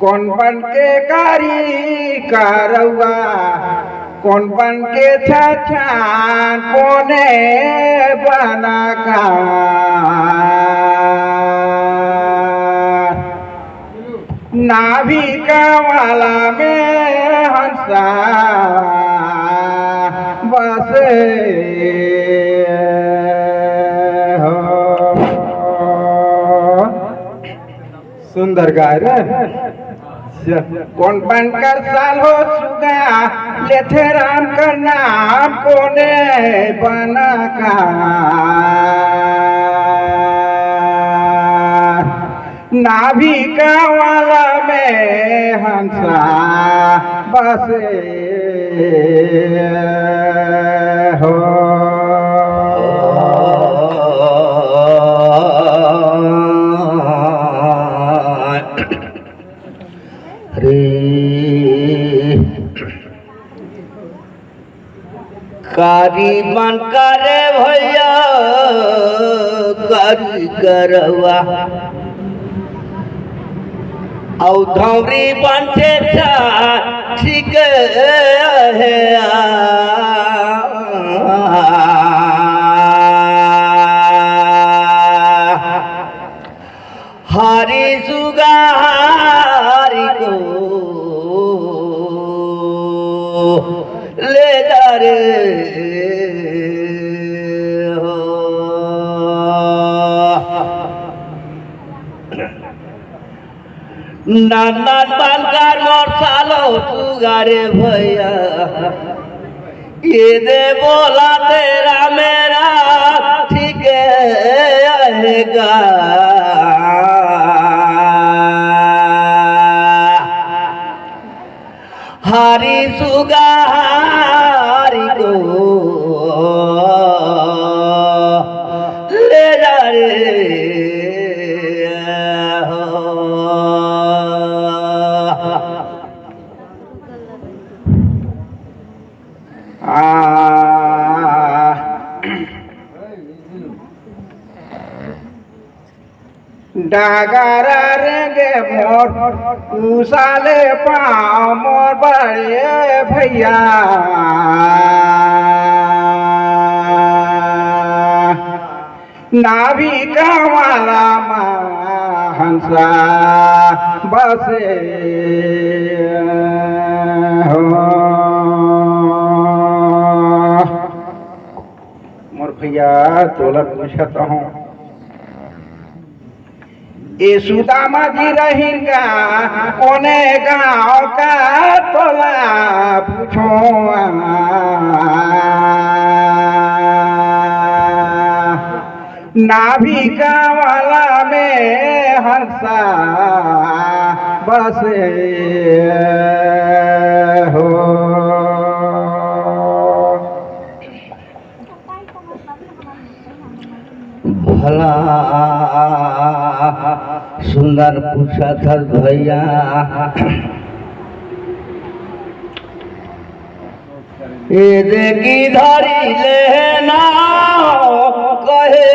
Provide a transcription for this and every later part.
कौन बन के कारी कारवा, कौन बन के छछान कोने बना का नाभिका वाला में हंसा बसे हो। सुंदर गाय रे। कौन बनकर साल हो सुगा लेथे राम का नाम कोने बना का नाभिका वाला में हंसा बसे हो। कारी बन करे भैया कारी करवा औधौरी बनते ठीक है हरी सुगा हरी को ले जा रे हो। नाना बनकर मोर सालो सुगारे भैया ये दे बोला तेरा मेरा ठीक रहेगा हरी सुगा हरी को ले जा रे डागरा रेंगे मोर उसाले पाँव मोर बड़े भैया नाभिका वाला हंसा बसे हो। मोर भैया तोला पूछता हूँ ये सुदामा जी रहेगा कोने गाँव का तोला पूछो नाभिका वाला में हंसा बसे हो। भला सुंदर पूछा था भैया ये देखी धरी लेना कहे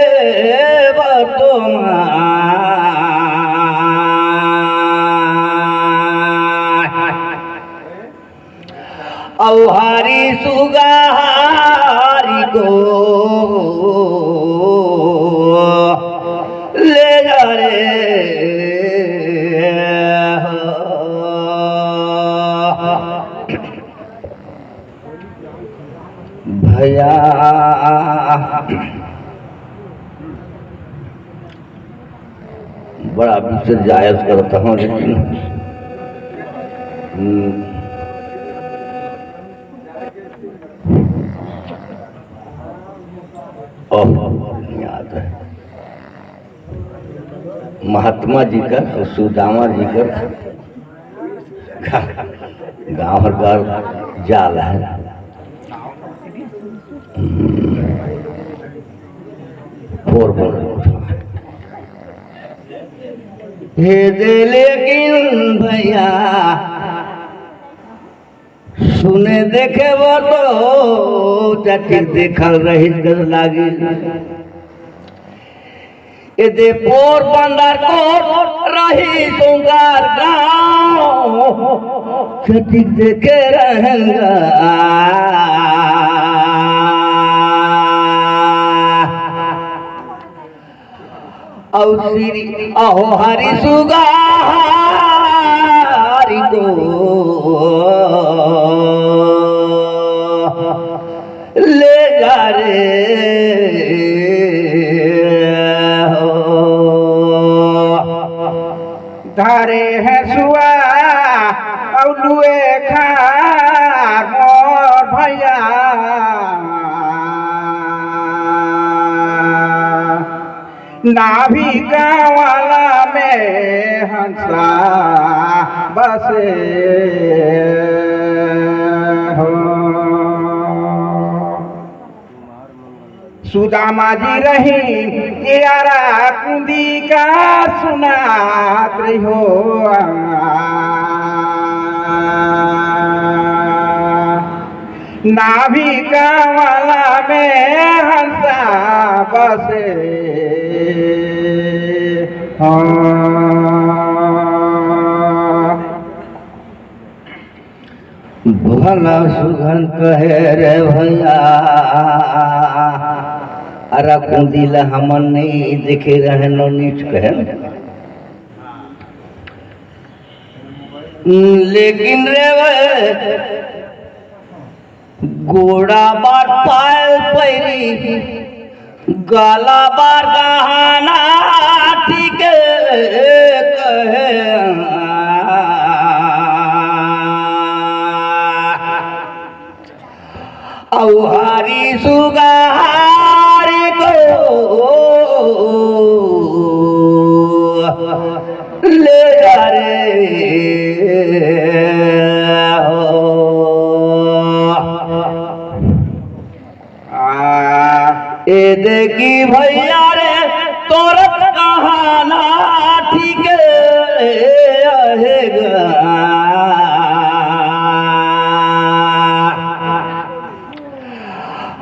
औहारी सुगा हारी को ले जा रे भैया बड़ा विशेष जायज करता हूँ लेकिन याद है महात्मा जी का सुदामा जी का गाँव घर जाल है हे दे लेकिन भैया सुने देखे वो तो चटिक देखल रही लागी एदे पोरबंदर को रही सुंगार गाँव खेती देखे रहेंगा और श्री अहो हरि सुगारी को ले जा रे धारे है सुआ औलुए खार मोर भैया नाभी गाँवाला में हंसा बसे हो सुदामा जी रही यारा कुंदी का सुनात रही हो नाभी गाँवाला में हंसा बसे भला सुगन कहे रे भैया अरा कुंदिल हमन नहीं देखे रहे नो नीच कहे लेकिन रे गोड़ा बार पायल पैरी गाला बार गहाना ठीक कहे औहारी सुगारी को ले जा रे ए देखी भैया रे तोरत कहाना ठीक रहेगा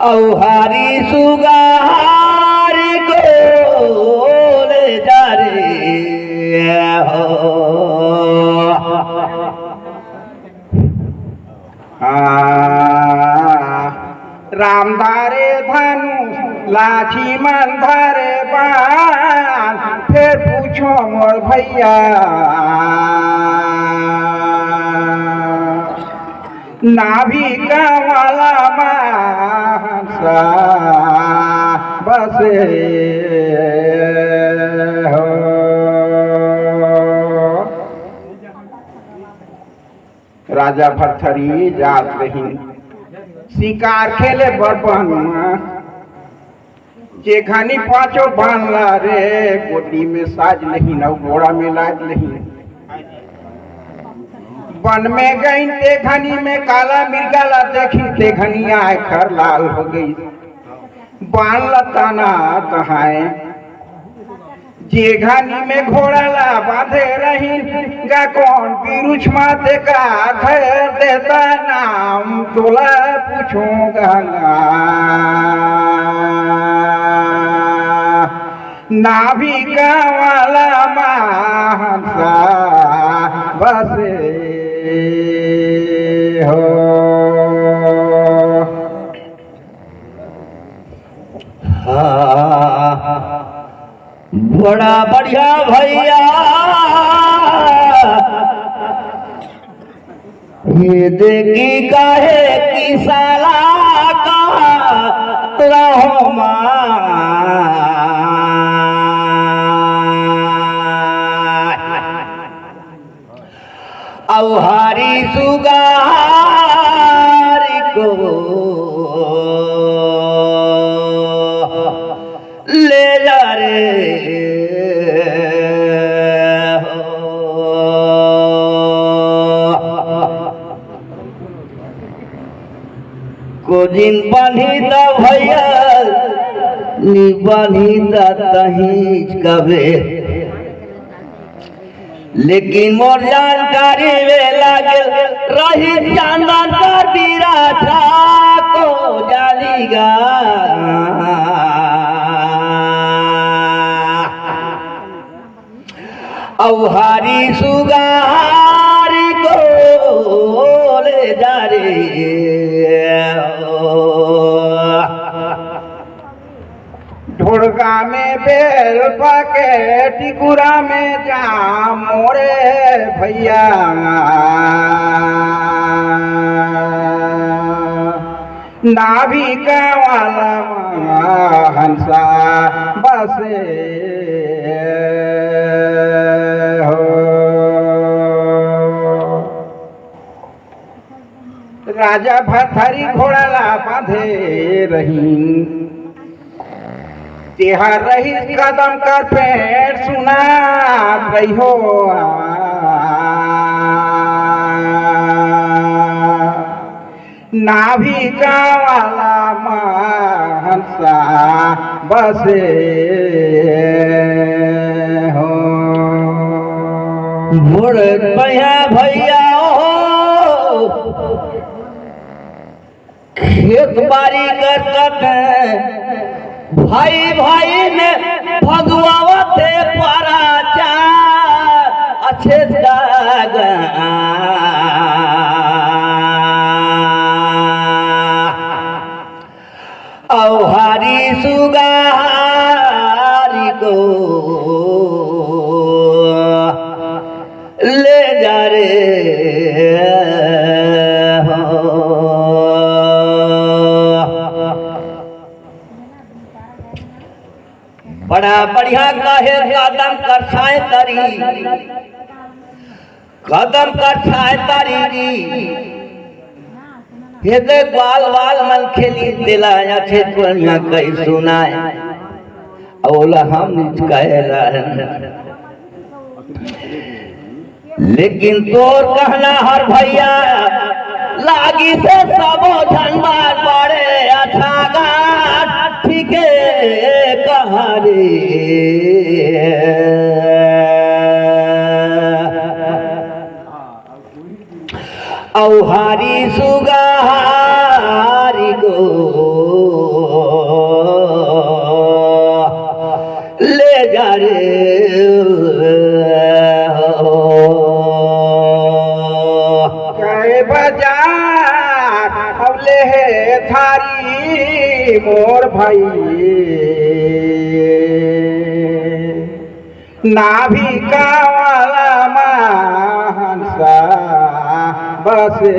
औहारी सुगारी को ले जा रे हो रामधारे धनु लाठी मन धारे बाण फिर पूछो मोर भैया नाभी गाँवाला मानसा बसे हो राजा भरथरी जात रही शिकार खेले बरबन जे घनी पाँचो बांधला रे गोटी में साज नहीं न घोड़ा में लाज नहीं वन में गई ते घनी में काला मिर्गाला देखी ते घनी आए खर लाल हो गई बाण लताना कहाए जे घनी में घोड़ा ला बांधे रही गा कौन पीरुछ माते का धर देता नाम तोला पूछूंगा नाभी गाँवाला मानसा बसे हो बड़ा बढ़िया भैया ये देखी काहे की साला का रहो औहारी सुगारी को ले जा रे को दिन बांधी दा भैया नी बांधी दा तहीज कबे लेकिन मोर जानकारी में लागल रही चांदन का बीरा था को जालीगा औहारी सुगारी को ले जा रे ढोड़गा में बेल पाके टिकुरा में जा मोरे भैया नाभिका वाला हंसा बसे हो राजा भथरी घोड़ाला बांधे रही तेहर रही कदम कर पेड़ सुना रही हो नाभिका वाला हंसा बसे हो मुड़ भैया भैया हो खेत बाड़ी करते भाई भाई ने भगवा थे पराचार अच्छे जागा औहारी सुगारी को ले जा रे हो बड़ा बढ़िया कहे कदम कर छाए तरी कदम कर छाए तरी हे दे बाल बाल मन खेली दिलाया छे दुनिया कई सुनाए औला हम कहे रहे लेकिन तोर कहना हर भैया लागी से सबो झंडा पड़े अच्छा गाट ठीक कहा रे औहारी सुगारी को ले जा रे कहे बाजार अब ले थारी मोर भाई नाभिका वाला हंसा बसे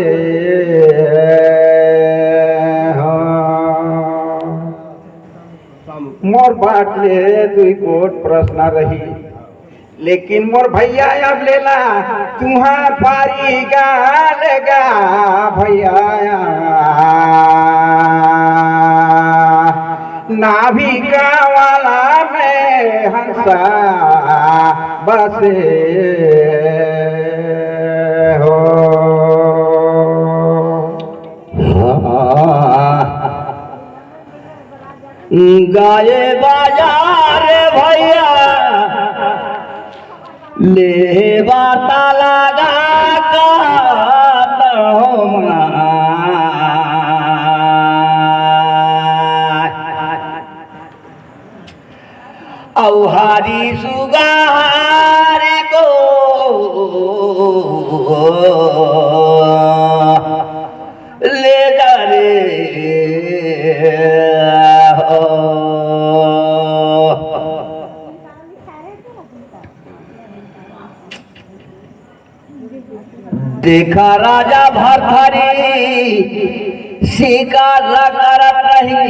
हो मोर बात ले दुई कोट प्रश्न रही लेकिन मोर भैया अब लेला तुहा पारी गालेगा भैया नाभिका वाला में हंसा बसे हो गाये बाजार भैया ले बाता लगा औहारी सुगारी को ले जा रे हो देखा राजा भरथरी शिकार करत रही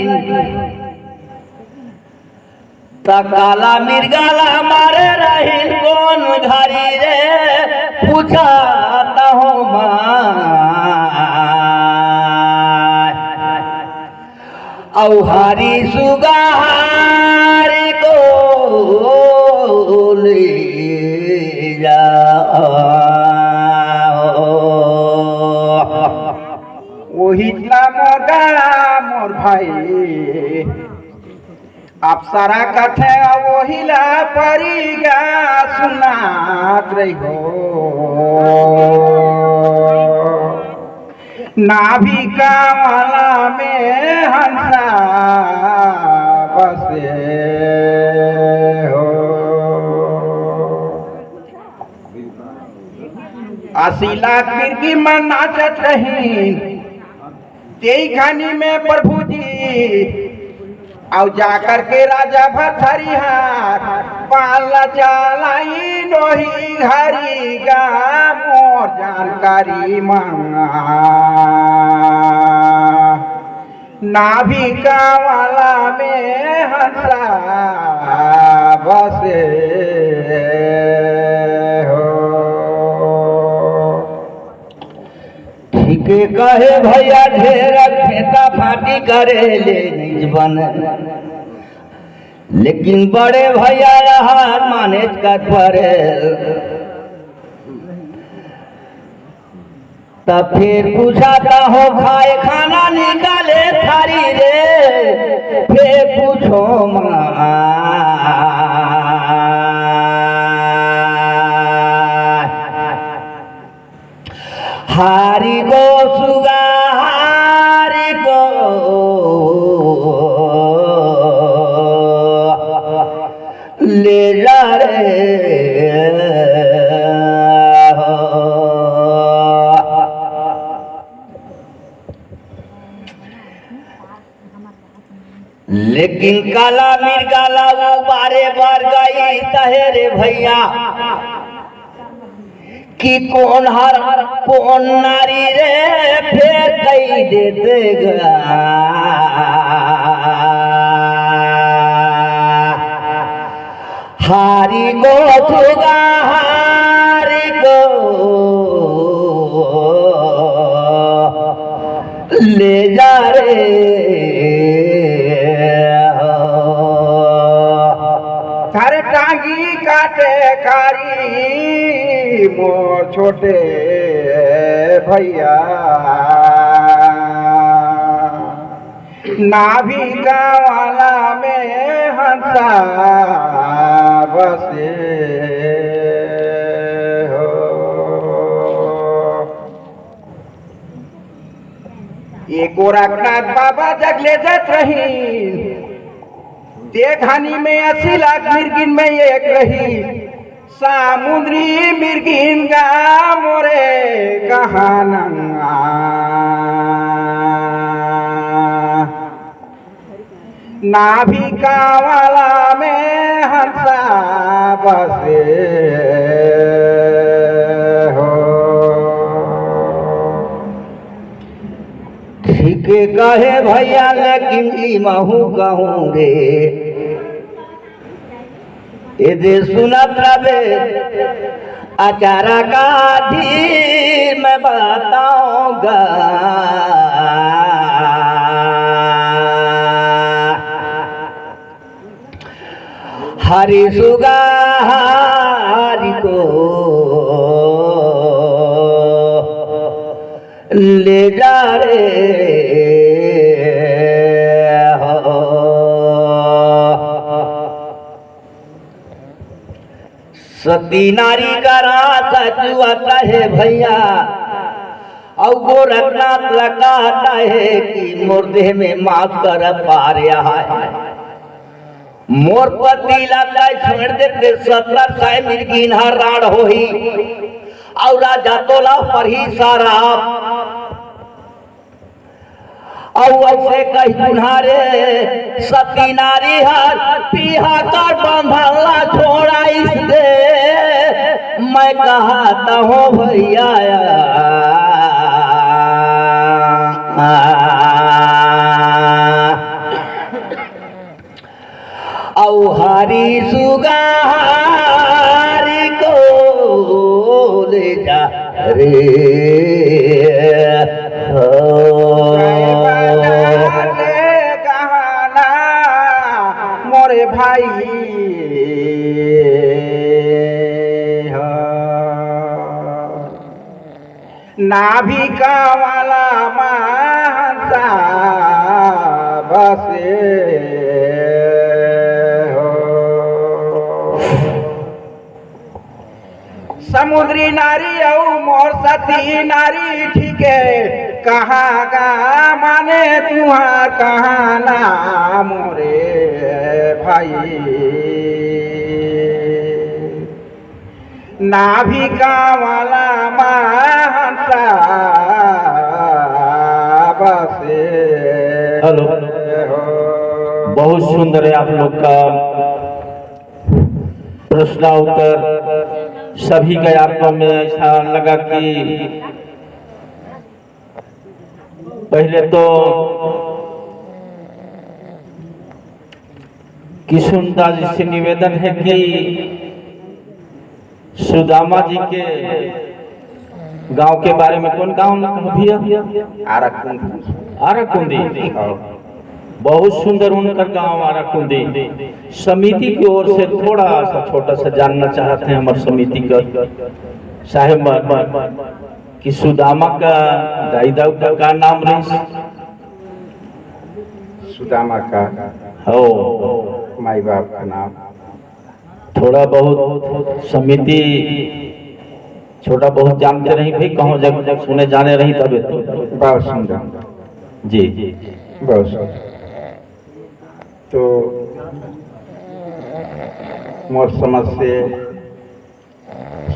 काला मिर्गाला मारे रही कौन घरी रे पूछाता हो औहारी सुगारी को ले जा वही मोगा मोर भाई अप्सरा कथे वहीला परिगा सुनात रही हो नाभिका वाला में हंसा बसे हो 80 लाख मिर्गी में नाचत रही ते घानी में प्रभु जी और जाकर के राजा भरथरिहार पाला चलाई नोही घरी गा मोर जानकारी मांगा नाभिका वाला में हंसा बसे हो। ठीक कहे भैया ढेर फेटा फाटी करे ले निज बन, लेकिन बड़े भैया हार माने कर पड़े। तब फिर पूछाता हो खाए खाना निकाले थारी रे, फिर पूछो हारी गो सुगा हारी गो ले जा रे लेकिन काला मिर्गाला वो बारे बार गई तहे रे भैया कि कौन हर कौन नारी रे फिर कही दे देगा। हारी गो सुगा हारी गो ले जा रे थारे टांगी काटे कारी मोर छोटे भैया नाभिका वाला में हंसा बसे हो। एक गोरखनाथ बाबा जगले जत रही ते घानी में 80 लाख मिर्गिन में एक रही सामुद्री मिर्गिन गा मोरे कहाना नाभिका वाला में हंसा बसे हो। ठीक कहे भैया लेकिन ई महू कहूँ रे ये दे सुनत रहे अचारा का धीर मैं बताऊंगा। हरी सुगा हरी को ले जा रे हो। सती नारी का रात जुआता है भैया और गोरखनाथ लगाता है कि मुर्दे में माफ कर पा रहा है। मोर पति लाता छोड़ देते 70 साल मिर्गिन हर राड होही और राजा तोला पर ही सारा और ऐसे कही तुम्हारे सती नारी हर पीहा कर बंधला छोड़ा इससे मैं कहता हूँ भैया औ हरी सुगा हरी को ले जा रे कहाना मोरे भाई हो। नाभिका वाला महंसा बसे समुद्री नारी औ मोर सती नारी ठीक है कहाँ का माने तुम्हार कहाना मोरे भाई। नाभिका वाला महंता बसे हेलो। बहुत सुंदर है आप लोग का प्रश्न उत्तर। सभी के आत्मा में ऐसा लगा कि पहले तो किशुनदास जी से निवेदन है कि सुदामा जी के गांव के बारे में, कौन गांव भैया? आराकुंदी। बहुत सुंदर उनकर गांव आराकुंदी। समिति की ओर से थोड़ा सा छोटा सा जानना चाहते हैं हमारे समिति का साहेब कि सुदामा का दाई दाऊ का नाम रही? सुदामा का हो माई बाप का नाम थोड़ा बहुत समिति छोटा बहुत जानते रही भाई, कहाँ जब सुने जाने रही तब तो बहुत सुंदर जी बहुत सुंदर। तो मोर समझ से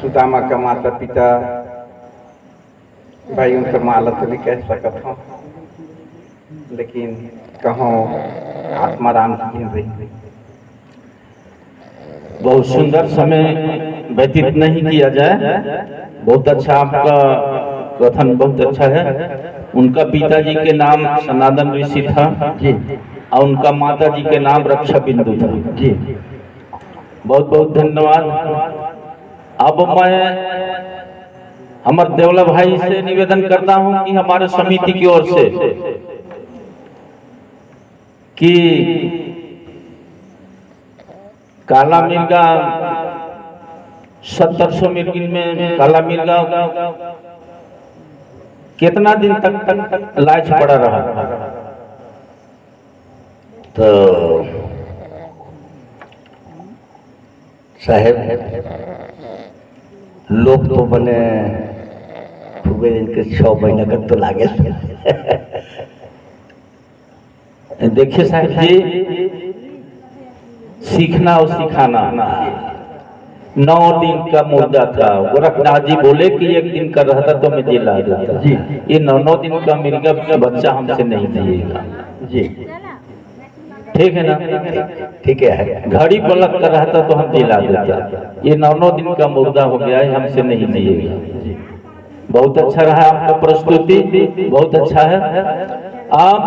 सुदामा का माता पिता भाई उनका माला तो नहीं कह सकता हूँ, लेकिन कहो आत्माराम की रही। बहुत सुंदर समय व्यतीत नहीं किया जाए। बहुत अच्छा आपका कथन, बहुत अच्छा है। उनका पिताजी के नाम सनातन ऋषि था जी, और उनका माता जी के नाम रक्षा बिंदु था जी। बहुत बहुत धन्यवाद। अब मैं अमर देवला भाई से निवेदन करता हूं कि हमारे समिति की ओर से कि काला मिर्गा 1700 मिर्गिन में काला मिर्गा कितना दिन तक लाज पड़ा रहा? तो साहेब लोग तो बने खूबे दिन के 6 महीना तक तो लागे। देखिए साहब जी, सीखना और सिखाना 9 दिन का मुद्दा था। गोरखनाथ जी बोले कि 1 दिन का रहता तो मैं जिला देता जी। ये 9 दिन का मिर्गा का बच्चा हमसे नहीं दिएगा जी, ठीक है ना? ठीक है। घड़ी पलट कर रहता तो हम दिला देता। ये 9 दिन का मुद्दा हो गया है, हमसे नहीं दिएगा। बहुत अच्छा रहा आपका प्रस्तुति, बहुत अच्छा है। आप